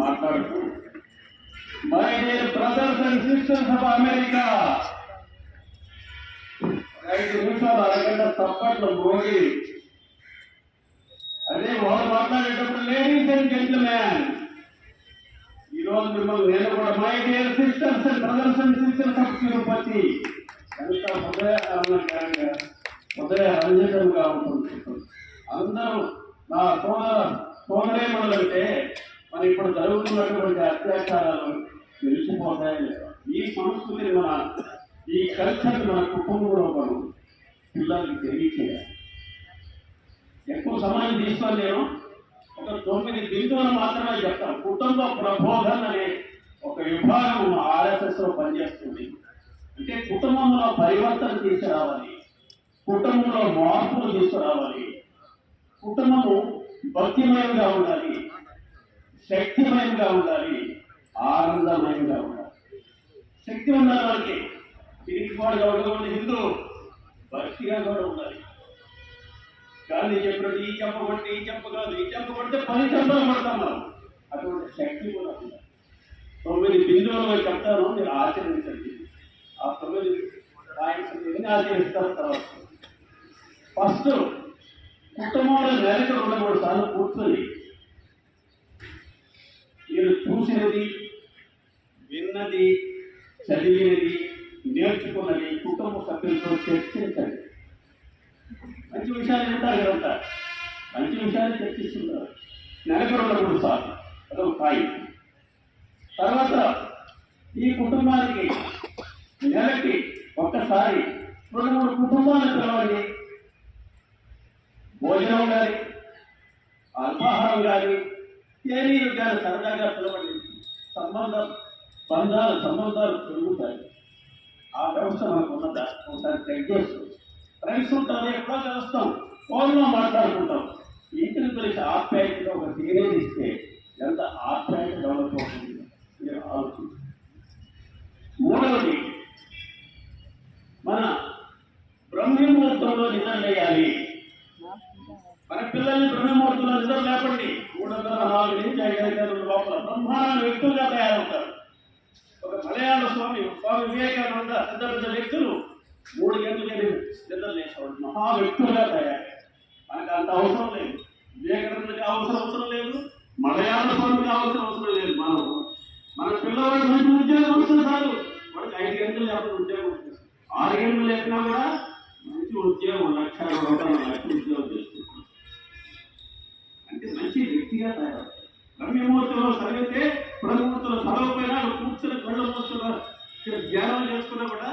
మాట్లాడుతూ my dear brothers and sisters of America 5 నిమిషాలు అరగంట తప్పట్లు మోగి అదే వారు మాట్లాడేటప్పుడు లేడీస్ అండ్ జెంటిల్మెన్ ఈరోజు మిమ్మల్ని నేను కూడా my dear sisters and brothers and sisters of Tirupati ఎంత ఉదయరంజకంగా ఉంటుంది. అందరూ నా సోదరేమణులంటే మన ఇప్పుడు జరుగుతున్నటువంటి అత్యాచారాలు నిలిచిపోతాయి లేదా, ఈ సంస్కృతిని ఈ కల్చర్ని మన కుటుంబంలో మనం పిల్లలకి తెలియచేయాలి. ఎక్కువ సమయం తీసుకొని నేను ఒక 9 బిందువులు మాత్రమే చెప్తాను. కుటుంబ ప్రబోధన అనే ఒక విభాగం ఆర్ఎస్ఎస్లో పనిచేస్తుంది. అంటే కుటుంబంలో పరివర్తన తీసుకురావాలి, కుటుంబంలో మార్పులు తీసుకురావాలి, కుటుంబము భక్తిమయంగా ఉండాలి, శక్తిమయంగా ఉండాలి, ఆనందమయంగా ఉండాలి. శక్తి ఉండాలి, వాళ్ళకి తిరిగిపాడుగా ఉండకూడదు, హిందూ భక్తిగా కూడా ఉండాలి. గాంధీ చెప్పినట్టు ఈ చెంప కొట్టి ఈ చెంప కాదు, ఈ చెంప కొడితే 10 చెంపలు పడతాం మనం. అటువంటి శక్తి కూడా ఉండాలి. 9 బిందువులు చెప్తాను, మీరు ఆచరించండి. ఆ 9 పాయింట్స్ ఎన్ని ఆచరిస్తారు తర్వాత. ఫస్ట్, కుటుంబంలో నెలకు 2-3 సార్లు కూర్చొని మీరు చూసినది, విన్నది, చదివినది, నేర్చుకున్నది కుటుంబ సభ్యులతో చర్చించండి. మంచి విషయాలు వింటారు కదంతా, మంచి విషయాలు చర్చిస్తున్నారు. నెలకు 2-3 సార్లు అదొక పాయింట్. తర్వాత ఈ కుటుంబానికి నెలకి ఒక్కసారి 2-3 కుటుంబాలను పిలవండి. భోజనం కానీ, అల్పాహారం కానీ, తేనీరు కానీ సరదాగా పిలవండి. సంబంధాలు పెరుగుతాయి. ఆ వ్యవస్థ మనకు ఉన్నదా ఒకసారి చెక్ చేస్తాం. ఫ్రెండ్స్ ఉంటారు, ఎప్పుడో కలుస్తాం, ఫోన్లో మాట్లాడుకుంటాం. ఇంటిని పిలిచి ఆప్యాయతగా ఒక సిగరేట్ ఇస్తే ఎంత ఆప్యాయత డెవలప్ అవుతుంది మీరు ఆలోచించండి. మూడవది, మన బ్రహ్మముహూర్తంలో నిద్ర లేయాలి. మన పిల్లల్ని బ్రహ్మముహూర్తంలో నిద్ర లేపండి. 304 నుంచి 5 గంటల లోపల బ్రహ్మాండ వ్యక్తులుగా తయారవుతారు. ఒక మలయాళ స్వామి వివేకానంద పెద్ద వ్యక్తులు 3 గంటలకి నిద్ర లేచేవాడు, మహా వ్యక్తులుగా తయారయ్యారు. మనకు అంత అవసరం లేదు, వివేకానందకి అవసరం లేదు, మలయాళ స్వామికి అవసరం లేదు. మన పిల్లవాడు మంచి ఉద్యోగం వస్తుంది చాలు, వాడికి 5 గంటలు లేకపోతే ఉద్యోగం వస్తుంది. 6 గంటలు లేపినా కూడా మంచి ఉద్యోగం, 1,00,000 ఉద్యోగం చేస్తున్నాం. అంటే మంచి వ్యక్తిగా తయారవుతారు. బ్రహ్మముహూర్తంలో చదివితే బ్రహ్మముహూర్తంలో చదవకపోయినా కూర్చొని కళ్ళు మూసుకున్న ధ్యానం చేసుకున్నా కూడా